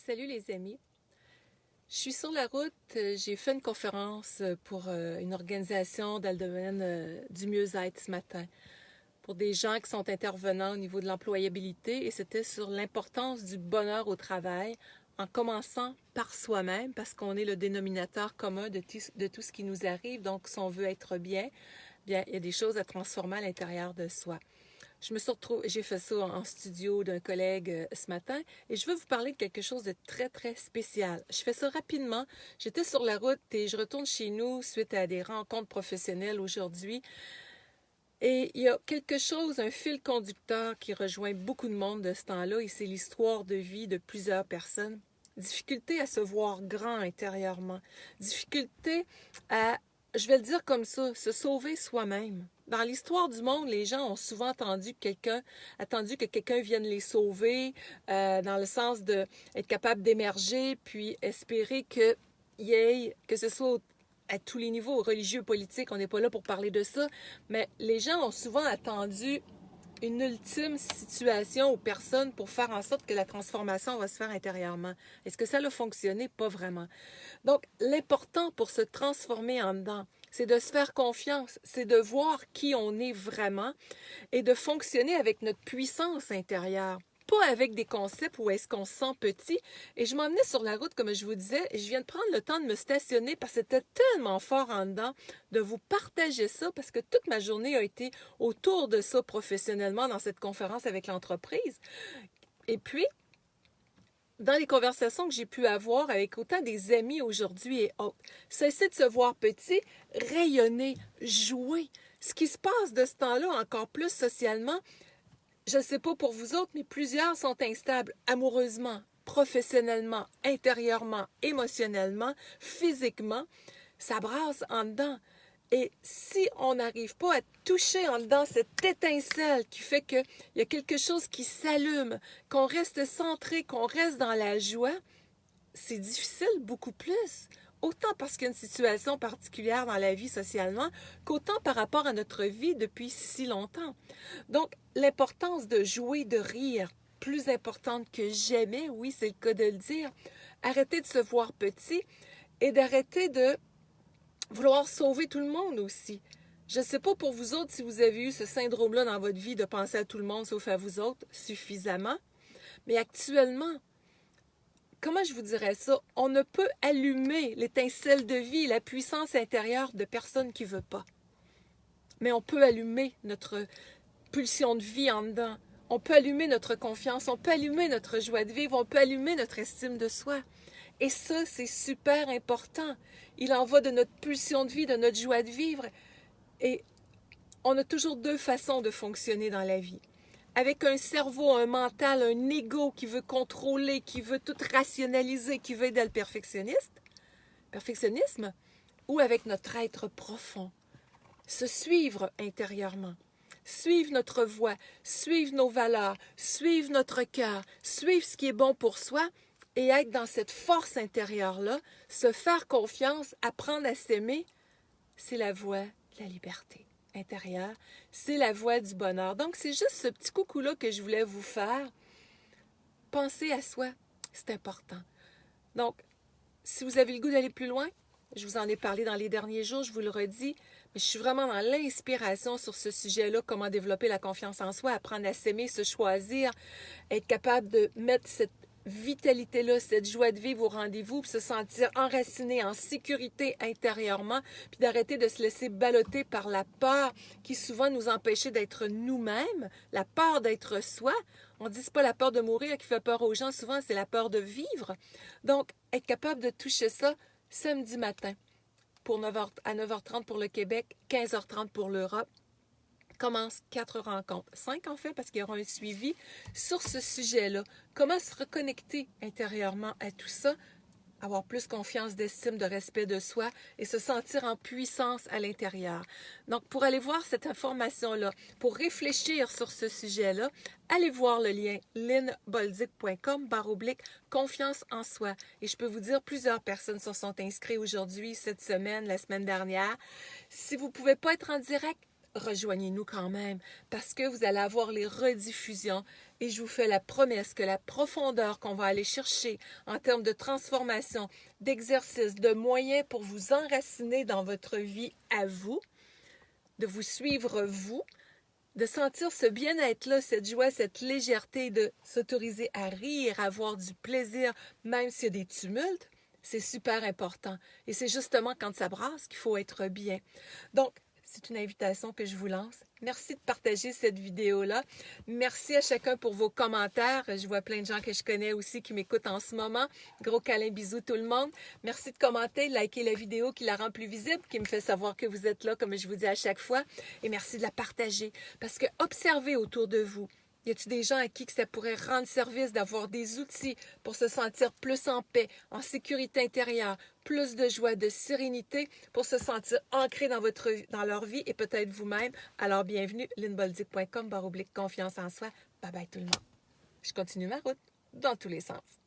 Salut les amis. Je suis sur la route. J'ai fait une conférence pour une organisation dans le domaine du mieux-être ce matin pour des gens qui sont intervenants au niveau de l'employabilité et c'était sur l'importance du bonheur au travail en commençant par soi-même parce qu'on est le dénominateur commun de tout ce qui nous arrive. Donc, si on veut être bien, bien, il y a des choses à transformer à l'intérieur de soi. J'ai fait ça en studio d'un collègue ce matin et je veux vous parler de quelque chose de très, très spécial. Je fais ça rapidement. J'étais sur la route et je retourne chez nous suite à des rencontres professionnelles aujourd'hui. Et il y a quelque chose, un fil conducteur qui rejoint beaucoup de monde de ce temps-là et c'est l'histoire de vie de plusieurs personnes. Difficulté à se voir grand intérieurement. Difficulté à, je vais le dire comme ça, se sauver soi-même. Dans l'histoire du monde, les gens ont souvent attendu que quelqu'un vienne les sauver, dans le sens de être capable d'émerger, puis espérer que ce soit à tous les niveaux, religieux, politiques, on n'est pas là pour parler de ça, mais les gens ont souvent attendu une ultime situation ou personne pour faire en sorte que la transformation va se faire intérieurement. Est-ce que ça a fonctionné? Pas vraiment. Donc, l'important pour se transformer en dedans, c'est de se faire confiance, c'est de voir qui on est vraiment et de fonctionner avec notre puissance intérieure. Pas avec des concepts où est-ce qu'on se sent petit. Et je m'emmenais sur la route, comme je vous disais, et je viens de prendre le temps de me stationner parce que c'était tellement fort en dedans de vous partager ça parce que toute ma journée a été autour de ça professionnellement dans cette conférence avec l'entreprise. Et puis, dans les conversations que j'ai pu avoir avec autant des amis aujourd'hui et autres, cesser de se voir petit, rayonner, jouer. Ce qui se passe de ce temps-là encore plus socialement, je ne sais pas pour vous autres, mais plusieurs sont instables amoureusement, professionnellement, intérieurement, émotionnellement, physiquement. Ça brasse en dedans. Et si on n'arrive pas à toucher en dedans cette étincelle qui fait qu'il y a quelque chose qui s'allume, qu'on reste centré, qu'on reste dans la joie, c'est difficile beaucoup plus. Autant parce qu'il y a une situation particulière dans la vie socialement, qu'autant par rapport à notre vie depuis si longtemps. Donc, l'importance de jouer, de rire, plus importante que jamais, oui, c'est le cas de le dire. Arrêter de se voir petit et d'arrêter de vouloir sauver tout le monde aussi. Je ne sais pas pour vous autres si vous avez eu ce syndrome-là dans votre vie de penser à tout le monde sauf à vous autres suffisamment, mais actuellement, comment je vous dirais ça? On ne peut allumer l'étincelle de vie, la puissance intérieure de personne qui ne veut pas. Mais on peut allumer notre pulsion de vie en dedans. On peut allumer notre confiance, on peut allumer notre joie de vivre, on peut allumer notre estime de soi. Et ça, c'est super important. Il en va de notre pulsion de vie, de notre joie de vivre. Et on a toujours deux façons de fonctionner dans la vie. Avec un cerveau, un mental, un ego qui veut contrôler, qui veut tout rationaliser, qui veut aider le perfectionnisme, ou avec notre être profond. Se suivre intérieurement. Suivre notre voie, suivre nos valeurs, suivre notre cœur, suivre ce qui est bon pour soi et être dans cette force intérieure-là, se faire confiance, apprendre à s'aimer, c'est la voie de la liberté intérieure, c'est la voie du bonheur. Donc, c'est juste ce petit coucou-là que je voulais vous faire. Pensez à soi, c'est important. Donc, si vous avez le goût d'aller plus loin, je vous en ai parlé dans les derniers jours, je vous le redis, mais je suis vraiment dans l'inspiration sur ce sujet-là, comment développer la confiance en soi, apprendre à s'aimer, se choisir, être capable de mettre cette vitalité-là, cette joie de vivre au rendez-vous, puis se sentir enraciné en sécurité intérieurement, puis d'arrêter de se laisser balloter par la peur qui souvent nous empêchait d'être nous-mêmes, la peur d'être soi. On ne dit c'est pas la peur de mourir qui fait peur aux gens, souvent c'est la peur de vivre. Donc, être capable de toucher ça samedi matin à 9h30 pour le Québec, 15h30 pour l'Europe. Commence 4 rencontres, 5 en fait, parce qu'il y aura un suivi sur ce sujet-là. Comment se reconnecter intérieurement à tout ça, avoir plus confiance, d'estime, de respect de soi et se sentir en puissance à l'intérieur. Donc, pour aller voir cette information-là, pour réfléchir sur ce sujet-là, allez voir le lien linboldic.com/confiance en soi. Et je peux vous dire, plusieurs personnes se sont inscrites aujourd'hui, cette semaine, la semaine dernière. Si vous ne pouvez pas être en direct, rejoignez-nous quand même parce que vous allez avoir les rediffusions et je vous fais la promesse que la profondeur qu'on va aller chercher en termes de transformation, d'exercice, de moyens pour vous enraciner dans votre vie à vous, de vous suivre vous, de sentir ce bien-être-là, cette joie, cette légèreté, de s'autoriser à rire, à avoir du plaisir, même s'il y a des tumultes, c'est super important. Et c'est justement quand ça brasse qu'il faut être bien. Donc, c'est une invitation que je vous lance. Merci de partager cette vidéo-là. Merci à chacun pour vos commentaires. Je vois plein de gens que je connais aussi qui m'écoutent en ce moment. Gros câlin, bisous tout le monde. Merci de commenter, liker la vidéo qui la rend plus visible, qui me fait savoir que vous êtes là, comme je vous dis à chaque fois. Et merci de la partager. Parce que observez autour de vous. Y a-t-il des gens à qui que ça pourrait rendre service d'avoir des outils pour se sentir plus en paix, en sécurité intérieure, plus de joie, de sérénité, pour se sentir ancré dans leur vie et peut-être vous-même? Alors bienvenue, lynnbolduc.com/confiance en soi. Bye bye tout le monde. Je continue ma route dans tous les sens.